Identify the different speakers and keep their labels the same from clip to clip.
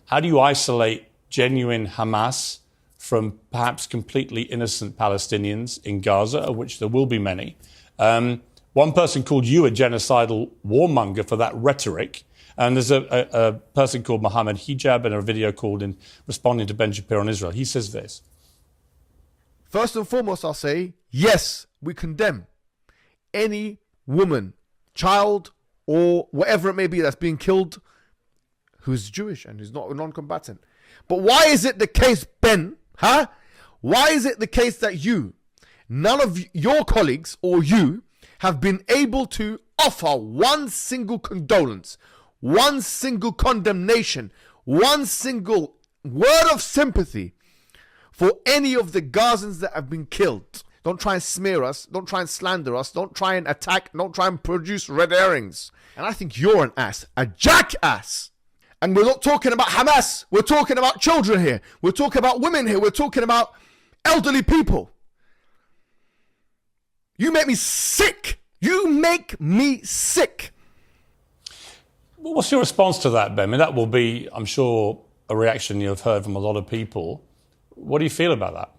Speaker 1: How do you isolate genuine Hamas from perhaps completely innocent Palestinians in Gaza, of which there will be many? One person called you a genocidal warmonger for that rhetoric. And there's a person called Mohammed Hijab in a video called in responding to Ben Shapiro on Israel. He says this.
Speaker 2: First and foremost, I'll say, yes, we condemn any woman, child, or whatever it may be that's being killed who's Jewish and who's not a non-combatant. But why is it the case, Ben, why is it the case that none of your colleagues or you have been able to offer one single condolence, one single condemnation, one single word of sympathy for any of the Gazans that have been killed? Don't try and smear us. Don't try and slander us. Don't try and attack. Don't try and produce red herrings. And I think you're an ass, a jackass. And we're not talking about Hamas. We're talking about children here. We're talking about women here. We're talking about elderly people. You make me sick. You make me sick.
Speaker 1: Well, what's your response to that, Ben? I mean, that will be, I'm sure, a reaction you've heard from a lot of people. What do you feel about that?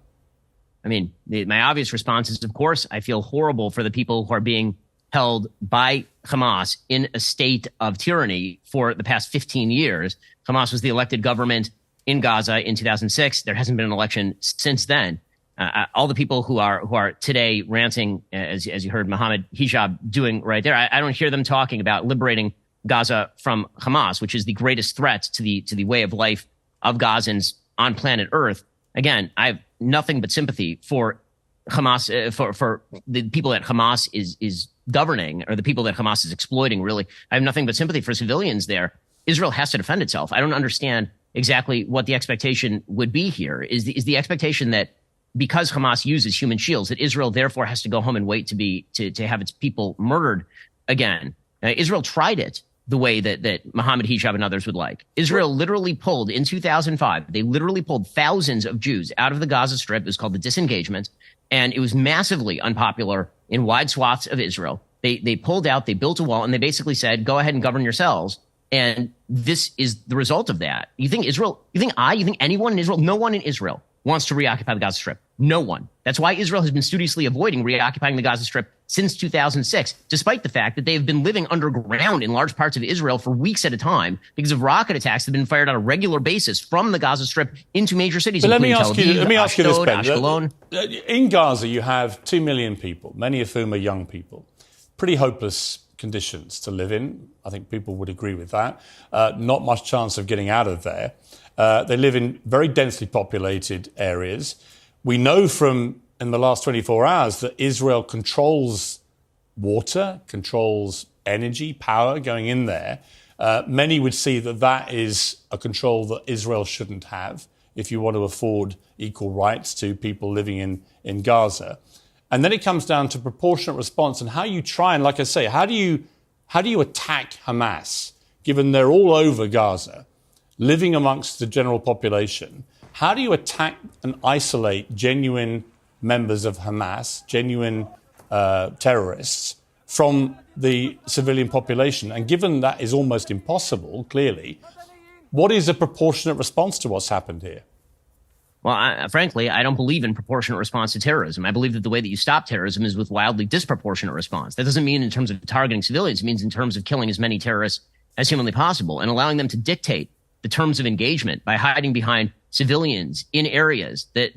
Speaker 3: I mean, my obvious response is, of course, I feel horrible for the people who are being held by Hamas in a state of tyranny for the past 15 years. Hamas was the elected government in Gaza in 2006. There hasn't been an election since then. All the people who are today ranting, as you heard Mohammed Hijab doing right there, I don't hear them talking about liberating Gaza from Hamas, which is the greatest threat to the way of life of Gazans on planet Earth. Again, I have nothing but sympathy for Hamas, for the people that Hamas is governing, or the people that Hamas is exploiting, really. I have nothing but sympathy for civilians there. Israel has to defend itself. I don't understand exactly what the expectation would be here. Is the expectation that because Hamas uses human shields, that Israel therefore has to go home and wait to have its people murdered again? Israel tried it the way that Mohammed Hijab and others would like. Israel literally pulled, in 2005, they literally pulled thousands of Jews out of the Gaza Strip. It was called the disengagement, and it was massively unpopular in wide swaths of Israel. They pulled out, they built a wall, and they basically said, go ahead and govern yourselves. And this is the result of that. You think anyone in Israel, no one in Israel wants to reoccupy the Gaza Strip. No one. That's why Israel has been studiously avoiding reoccupying the Gaza Strip since 2006, despite the fact that they have been living underground in large parts of Israel for weeks at a time because of rocket attacks that have been fired on a regular basis from the Gaza Strip into major cities.
Speaker 1: But let me ask you this, Ben.
Speaker 3: Ashkelon.
Speaker 1: In Gaza, you have 2 million people, many of whom are young people. Pretty hopeless conditions to live in. I think people would agree with that. Not much chance of getting out of there. They live in very densely populated areas. We know from in the last 24 hours that Israel controls water, controls energy, power going in there. Many would see that that is a control that Israel shouldn't have if you want to afford equal rights to people living in Gaza. And then it comes down to proportionate response and how you try and, like I say, how do you attack Hamas, given they're all over Gaza, living amongst the general population? How do you attack and isolate genuine members of Hamas, genuine terrorists, from the civilian population? And given that is almost impossible, clearly, what is a proportionate response to what's happened here?
Speaker 3: Well, frankly, I don't believe in proportionate response to terrorism. I believe that the way that you stop terrorism is with wildly disproportionate response. That doesn't mean in terms of targeting civilians. It means in terms of killing as many terrorists as humanly possible and allowing them to dictate the terms of engagement by hiding behind civilians in areas that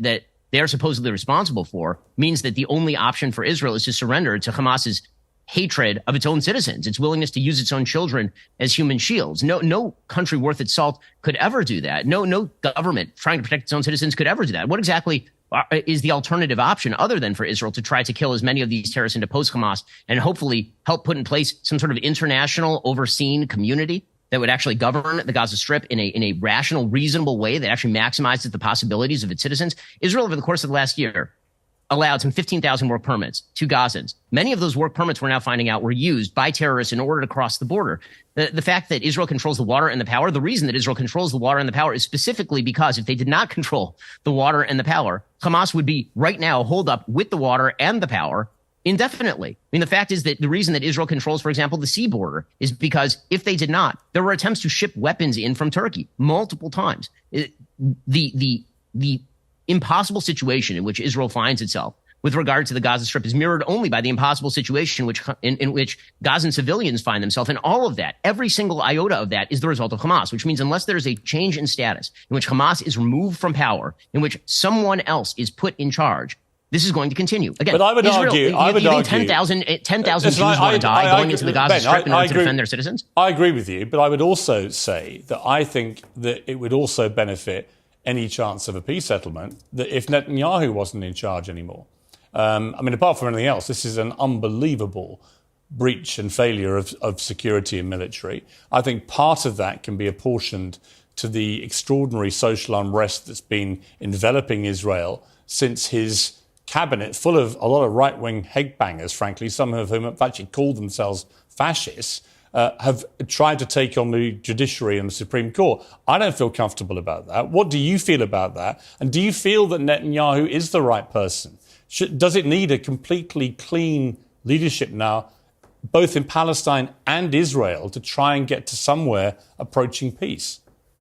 Speaker 3: they are supposedly responsible for, means that the only option for Israel is to surrender to Hamas's hatred of its own citizens, its willingness to use its own children as human shields. No country worth its salt could ever do that. No government trying to protect its own citizens could ever do that. What exactly is the alternative option other than for Israel to try to kill as many of these terrorists and depose Hamas and hopefully help put in place some sort of international overseen community that would actually govern the Gaza Strip in a rational, reasonable way that actually maximizes the possibilities of its citizens? Israel, over the course of the last year, allowed some 15,000 work permits to Gazans. Many of those work permits, we're now finding out, were used by terrorists in order to cross the border. The fact that Israel controls the water and the power, the reason that Israel controls the water and the power is specifically because if they did not control the water and the power, Hamas would be right now holed up with the water and the power indefinitely. I mean, the fact is that the reason that Israel controls, for example, the sea border is because if they did not, there were attempts to ship weapons in from Turkey multiple times. The impossible situation in which Israel finds itself with regard to the Gaza Strip is mirrored only by the impossible situation in which Gazan civilians find themselves. And all of that, every single iota of that, is the result of Hamas, which means unless there is a change in status, in which Hamas is removed from power, in which someone else is put in charge, this is going to continue. Again,
Speaker 1: but I would argue
Speaker 3: 10,000 Jews want to die going into the Gaza Strip in order to defend their citizens?
Speaker 1: I agree with you, but I would also say that I think that it would also benefit any chance of a peace settlement that if Netanyahu wasn't in charge anymore. I mean, apart from anything else, this is an unbelievable breach and failure of security and military. I think part of that can be apportioned to the extraordinary social unrest that's been enveloping Israel since his cabinet, full of a lot of right-wing headbangers, frankly, some of whom have actually called themselves fascists, have tried to take on the judiciary and the Supreme Court. I don't feel comfortable about that. What do you feel about that? And do you feel that Netanyahu is the right person? Does it need a completely clean leadership now, both in Palestine and Israel, to try and get to somewhere approaching peace?